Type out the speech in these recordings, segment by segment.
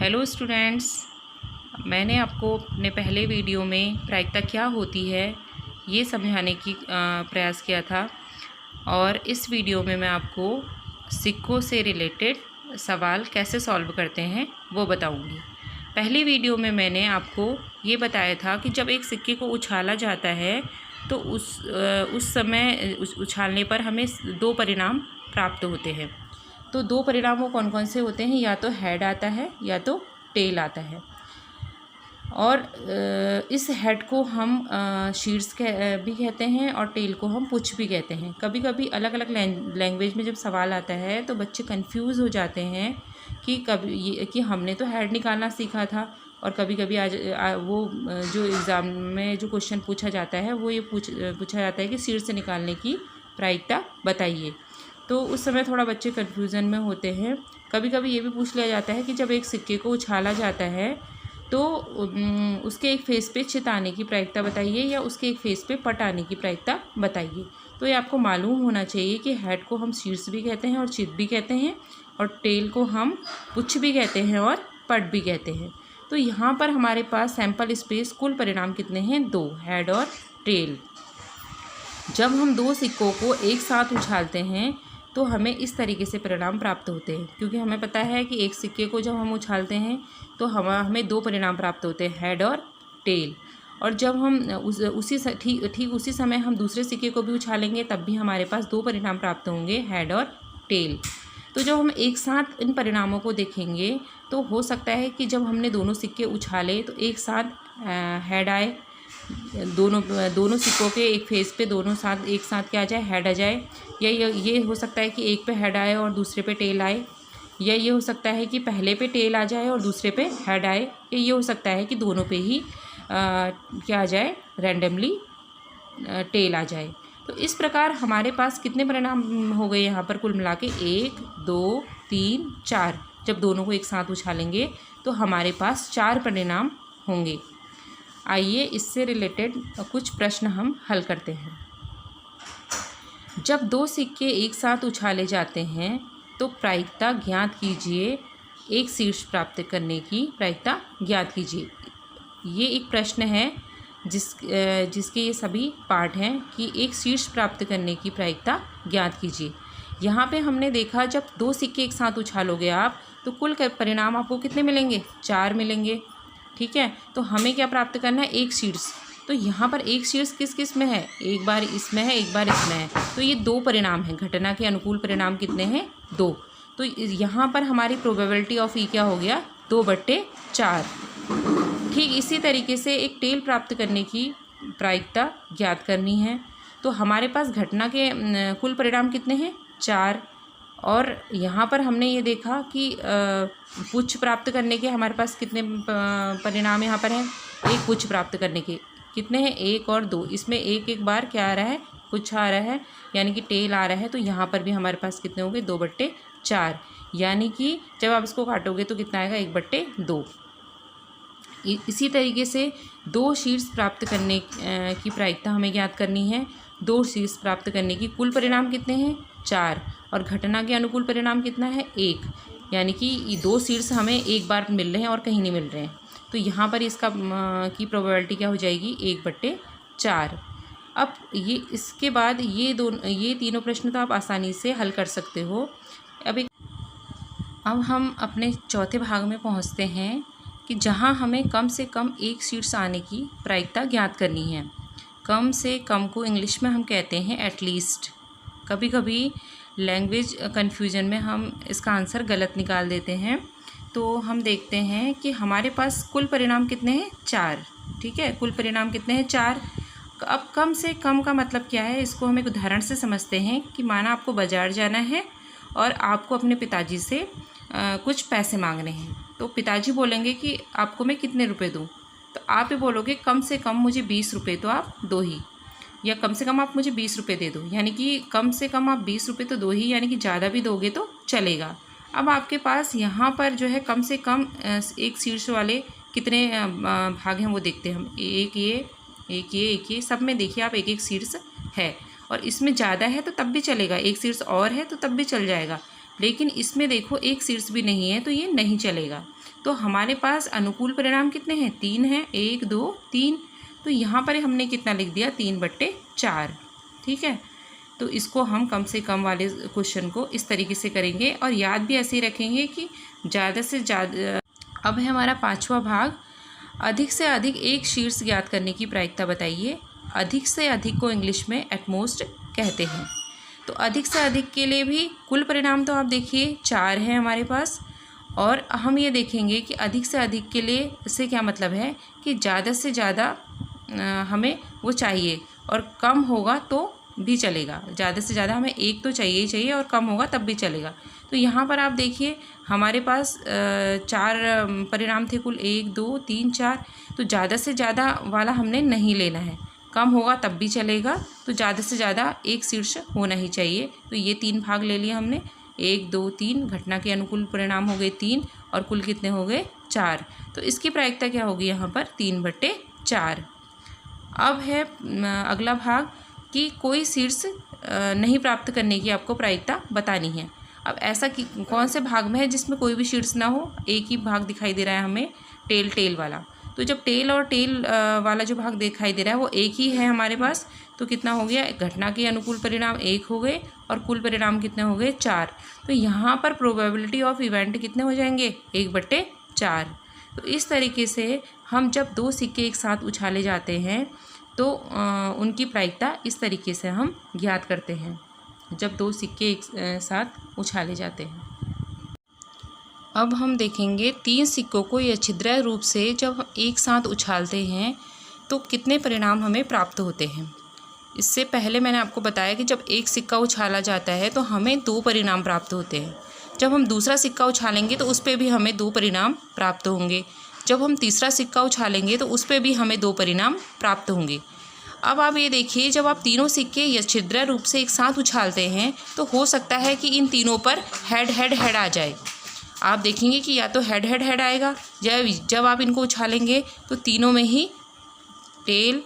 Hello students, मैंने आपको अपने पहले वीडियो में प्रायिकता क्या होती है ये समझाने की प्रयास किया था और इस वीडियो में मैं आपको सिक्कों से रिलेटेड सवाल कैसे सॉल्व करते हैं वो बताऊंगी। पहली वीडियो में मैंने आपको ये बताया था कि जब एक सिक्के को उछाला जाता है तो उस समय उछालने पर हमें दो परिणाम प्राप्त होते हैं। तो दो परिणाम वो कौन कौन से होते हैं? या तो हेड आता है या तो टेल आता है। और इस हेड को हम शीर्ष भी कहते हैं और टेल को हम पुछ भी कहते हैं। कभी कभी अलग अलग लैंग्वेज में जब सवाल आता है तो बच्चे कंफ्यूज हो जाते हैं कि हमने तो हेड निकालना सीखा था, और कभी कभी वो जो एग्ज़ाम में जो क्वेश्चन पूछा जाता है वो ये पूछा जाता है कि शीर्ष से निकालने की प्रायिकता बताइए। तो उस समय थोड़ा बच्चे कन्फ्यूज़न में होते हैं। कभी कभी ये भी पूछ लिया जाता है कि जब एक सिक्के को उछाला जाता है तो उसके एक फेस पे चित आने की प्रायिकता बताइए या उसके एक फेस पे पट आने की प्रायिकता बताइए। तो ये आपको मालूम होना चाहिए कि हेड को हम शीर्ष भी कहते हैं और चित भी कहते हैं, और टेल को हम पुछ भी कहते हैं और पट भी कहते हैं। तो यहाँ पर हमारे पास सैंपल स्पेस कुल परिणाम कितने हैं? दो, हेड और टेल। जब हम दो सिक्कों को एक साथ उछालते हैं तो हमें इस तरीके से परिणाम प्राप्त होते हैं, क्योंकि हमें पता है कि एक सिक्के को जब हम उछालते हैं तो हमें दो परिणाम प्राप्त होते हैं, हेड और टेल। और जब हम ठीक उसी समय हम दूसरे सिक्के को भी उछालेंगे तब भी हमारे पास दो परिणाम प्राप्त होंगे, हेड और टेल। तो जब हम एक साथ इन परिणामों को देखेंगे तो हो सकता है कि जब हमने दोनों सिक्के उछाले तो एक साथ हेड आए, दोनों सिक्कों के एक फेस पे दोनों साथ एक साथ क्या आ जाए, हेड आ जाए। या ये हो सकता है कि एक पे हेड आए और दूसरे पे टेल आए, या ये हो सकता है कि पहले पे टेल आ जाए और दूसरे पे हेड आए, या ये हो सकता है कि दोनों पे ही क्या आ जाए, रैंडमली टेल आ जाए। तो इस प्रकार हमारे पास कितने परिणाम हो गए यहाँ पर कुल मिला के? 1 2 3 4। जब दोनों को एक साथ उछालेंगे तो हमारे पास 4 परिणाम होंगे। आइए इससे रिलेटेड कुछ प्रश्न हम हल करते हैं। जब दो सिक्के एक साथ उछाले जाते हैं तो प्रायिकता ज्ञात कीजिए। एक शीर्ष प्राप्त करने की प्रायिकता ज्ञात कीजिए। ये एक प्रश्न है जिसके ये सभी पार्ट हैं कि एक शीर्ष प्राप्त करने की प्रायिकता ज्ञात कीजिए। यहाँ पे हमने देखा जब दो सिक्के एक साथ उछालोगे आप तो कुल परिणाम आपको कितने मिलेंगे? 4 मिलेंगे। ठीक है, तो हमें क्या प्राप्त करना है? एक शीर्ष। तो यहाँ पर एक शीर्ष किस किस में है? एक बार इसमें है, एक बार इसमें है। तो ये दो परिणाम हैं। घटना के अनुकूल परिणाम कितने हैं? 2। तो यहाँ पर हमारी प्रोबेबिलिटी ऑफ ई क्या हो गया? 2/4। ठीक इसी तरीके से एक टेल प्राप्त करने की प्रायिकता ज्ञात करनी है। तो हमारे पास घटना के कुल परिणाम कितने हैं? 4। और यहाँ पर हमने ये देखा कि पुच्छ प्राप्त करने के हमारे पास कितने परिणाम यहाँ पर हैं? एक पुच्छ प्राप्त करने के कितने हैं? 1 और 2। इसमें एक बार क्या आ रहा है? पुच्छ आ रहा है, यानी कि टेल आ रहा है। तो यहाँ पर भी हमारे पास कितने होंगे? 2/4। यानी कि जब आप इसको काटोगे तो कितना आएगा? 1/2। इसी तरीके से दो शीर्ष प्राप्त करने की प्रायिकता हमें ज्ञात करनी है। दो शीर्ष प्राप्त करने की कुल परिणाम कितने हैं? 4। और घटना के अनुकूल परिणाम कितना है? 1। यानी कि ये दो शीर्ष हमें एक बार मिल रहे हैं और कहीं नहीं मिल रहे हैं। तो यहाँ पर इसका की प्रोबेबिलिटी क्या हो जाएगी? 1/4। अब ये इसके बाद ये तीनों प्रश्न तो आप आसानी से हल कर सकते हो। अब हम अपने चौथे भाग में पहुँचते हैं कि जहाँ हमें कम से कम एक शीर्ष आने की प्रायिकता ज्ञात करनी है। कम से कम को इंग्लिश में हम कहते हैं एटलीस्ट। कभी कभी लैंग्वेज कन्फ्यूजन में हम इसका आंसर गलत निकाल देते हैं। तो हम देखते हैं कि हमारे पास कुल परिणाम कितने हैं? 4। ठीक है, कुल परिणाम कितने हैं? 4। अब कम से कम का मतलब क्या है? इसको हम एक उदाहरण से समझते हैं कि माना आपको बाज़ार जाना है और आपको अपने पिताजी से कुछ पैसे मांगने हैं। तो पिताजी बोलेंगे कि आपको मैं कितने रुपए दूँ? तो आप ये बोलोगे कम से कम मुझे 20 रुपये तो आप दो ही, या कम से कम आप मुझे 20 रुपये दे दो। यानी कि कम से कम आप 20 रुपये तो दो ही, यानी कि ज़्यादा भी दोगे तो चलेगा। अब आपके पास यहाँ पर जो है कम से कम एक शीर्ष वाले कितने भाग हैं वो देखते हैं हम। एक ये सब में देखिए आप एक शीर्ष है, और इसमें ज़्यादा है तो तब भी चलेगा, एक शीर्ष और है तो तब भी चल जाएगा। लेकिन इसमें देखो एक शीर्ष भी नहीं है तो ये नहीं चलेगा। तो हमारे पास अनुकूल परिणाम कितने हैं, 3 हैं, 1 2 3। तो यहाँ पर हमने कितना लिख दिया, 3/4। ठीक है, तो इसको हम कम से कम वाले क्वेश्चन को इस तरीके से करेंगे और याद भी ऐसे ही रखेंगे कि ज़्यादा से ज़्यादा। अब है हमारा 5वां भाग, अधिक से अधिक एक शीर्ष ज्ञात करने की प्रायिकता बताइए। अधिक से अधिक को इंग्लिश में एटमोस्ट कहते हैं। तो अधिक से अधिक के लिए भी कुल परिणाम तो आप देखिए 4 है हमारे पास, और हम ये देखेंगे कि अधिक से अधिक के लिए इससे क्या मतलब है कि ज़्यादा से ज़्यादा हमें वो चाहिए, और कम होगा तो भी चलेगा। ज़्यादा से ज़्यादा हमें एक तो चाहिए ही चाहिए, और कम होगा तब भी चलेगा। तो यहाँ पर आप देखिए हमारे पास 4 परिणाम थे कुल, 1 2 3 4। तो ज़्यादा से ज़्यादा वाला हमने नहीं लेना है, कम होगा तब भी चलेगा। तो ज़्यादा से ज़्यादा एक शीर्ष होना ही चाहिए। तो ये 3 भाग ले लिए हमने, 1 2 3। घटना के अनुकूल परिणाम हो गए 3, और कुल कितने हो गए 4। तो इसकी प्रायिकता क्या होगी यहाँ पर, 3/4। अब है अगला भाग कि कोई शीर्ष नहीं प्राप्त करने की आपको प्रायिकता बतानी है। अब ऐसा कि कौन से भाग में है जिसमें कोई भी शीर्ष ना हो, एक ही भाग दिखाई दे रहा है हमें, टेल वाला। तो जब टेल और टेल वाला जो भाग दिखाई दे रहा है वो एक ही है हमारे पास, तो कितना हो गया, घटना के अनुकूल परिणाम 1 हो गए, और कुल परिणाम कितने हो गए 4। तो यहाँ पर प्रोबेबिलिटी ऑफ इवेंट कितने हो जाएंगे, 1/4। तो इस तरीके से हम जब 2 सिक्के एक साथ उछाले जाते हैं तो उनकी प्रायिकता इस तरीके से हम ज्ञात करते हैं, जब 2 सिक्के एक साथ उछाले जाते हैं। अब हम देखेंगे 3 सिक्कों को या छिद्र रूप से जब एक साथ उछालते हैं तो कितने परिणाम हमें प्राप्त होते हैं। इससे पहले मैंने आपको बताया कि जब एक सिक्का उछाला जाता है तो हमें 2 परिणाम प्राप्त होते हैं। जब हम दूसरा सिक्का उछालेंगे तो उस पर भी हमें 2 परिणाम प्राप्त होंगे। जब हम तीसरा सिक्का उछालेंगे तो उस पर भी हमें 2 परिणाम प्राप्त होंगे। अब आप ये देखिए, जब आप तीनों सिक्के या छिद्र रूप से एक साथ उछालते हैं तो हो सकता है कि इन तीनों पर हेड आ जाए। आप देखेंगे कि या तो हेड आएगा, जब आप इनको उछालेंगे तो तीनों में ही टेल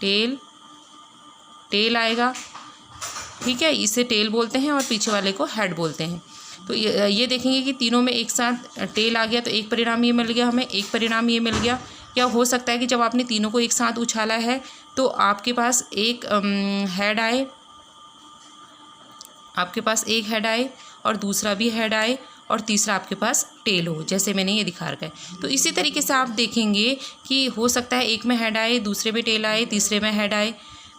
टेल टेल आएगा। ठीक है, इसे टेल बोलते हैं और पीछे वाले को हेड बोलते हैं। तो ये देखेंगे कि तीनों में एक साथ टेल आ गया, तो एक परिणाम ये मिल गया हमें, एक परिणाम ये मिल गया। या हो सकता है कि जब आपने तीनों को एक साथ उछाला है तो आपके पास एक हेड आए, आपके पास एक हेड आए और दूसरा भी हेड आए और तीसरा आपके पास टेल हो, जैसे मैंने ये दिखा रखा है। तो इसी तरीके से आप देखेंगे कि हो सकता है एक में हेड आए, दूसरे में टेल आए, तीसरे में हेड आए,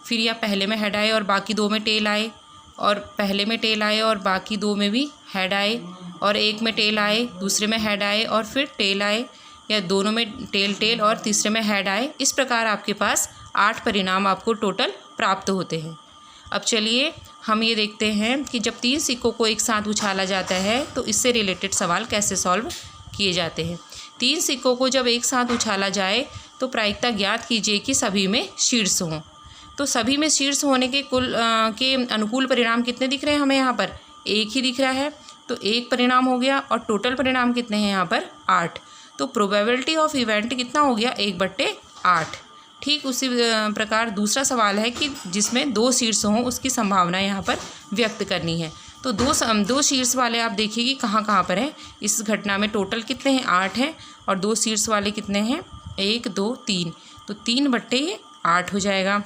फिर या पहले में हेड आए और बाकी 2 में टेल आए, और पहले में टेल आए और बाकी 2 में भी हेड आए, और एक में टेल आए, दूसरे में हेड आए और फिर टेल आए, या दोनों में टेल और तीसरे में हेड आए। इस प्रकार आपके पास 8 परिणाम आपको टोटल प्राप्त होते हैं। अब चलिए हम ये देखते हैं कि जब 3 सिक्कों को एक साथ उछाला जाता है तो इससे रिलेटेड सवाल कैसे सॉल्व किए जाते हैं। 3 सिक्कों को जब एक साथ उछाला जाए तो प्रायिकता ज्ञात कीजिए कि सभी में शीर्ष हों। तो सभी में शीर्ष होने के के अनुकूल परिणाम कितने दिख रहे हैं हमें, यहाँ पर एक ही दिख रहा है, तो एक परिणाम हो गया, और टोटल परिणाम कितने हैं यहाँ पर 8। तो प्रोबेबिलिटी ऑफ इवेंट कितना हो गया, 1/8। ठीक उसी प्रकार दूसरा सवाल है कि जिसमें 2 शीर्ष हों उसकी संभावना यहाँ पर व्यक्त करनी है। तो 2 शीर्ष वाले आप देखिए कि कहाँ पर हैं। इस घटना में टोटल कितने हैं, 8 हैं, और 2 शीर्ष वाले कितने हैं, 1 2 3। तो 3/8 हो जाएगा।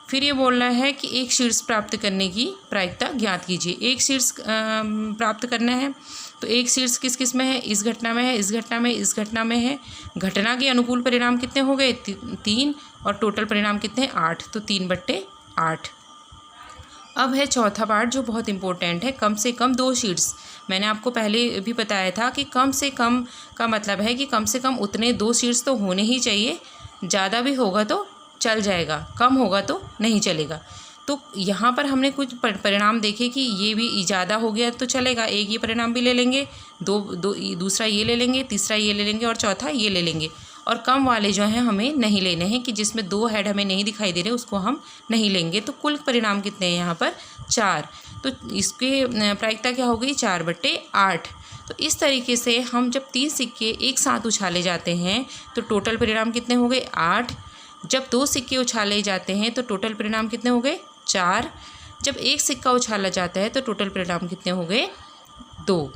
फिर ये बोल रहा है कि एक शीर्ष प्राप्त करने की प्रायिकता ज्ञात कीजिए। एक शीर्ष प्राप्त करना है, तो एक शीर्ष किस किस में है, इस घटना में है, इस घटना में, इस घटना में है। घटना के अनुकूल परिणाम कितने हो गए, 3, और टोटल परिणाम कितने हैं, 8। तो 3/8। अब है चौथा पार्ट जो बहुत इंपॉर्टेंट है, कम से कम 2 शीर्ष। मैंने आपको पहले भी बताया था कि कम से कम का मतलब है कि कम से कम उतने 2 शीर्ष तो होने ही चाहिए। ज़्यादा भी होगा तो चल जाएगा, कम होगा तो नहीं चलेगा। तो यहाँ पर हमने कुछ परिणाम देखे कि ये भी ज़्यादा हो गया तो चलेगा, एक ये परिणाम भी ले लेंगे, दूसरा ये ले लेंगे, तीसरा ये ले लेंगे और चौथा ये ले लेंगे। और कम वाले जो हैं हमें नहीं लेने हैं, कि जिसमें 2 हेड हमें नहीं दिखाई दे रहे उसको हम नहीं लेंगे। तो कुल परिणाम कितने हैं यहाँ पर, 4। तो इसके प्रायिकता क्या हो गई, 4/8। तो इस तरीके से हम जब 3 सिक्के एक साथ उछाले जाते हैं तो टोटल परिणाम कितने हो गए, 8। जब 2 सिक्के उछाले जाते हैं तो टोटल परिणाम कितने हो गए, 4। जब एक सिक्का उछाला जाता है तो टोटल परिणाम कितने हो गए, 2।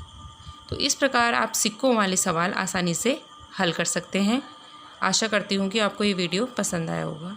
तो इस प्रकार आप सिक्कों वाले सवाल आसानी से हल कर सकते हैं। आशा करती हूँ कि आपको ये वीडियो पसंद आया होगा।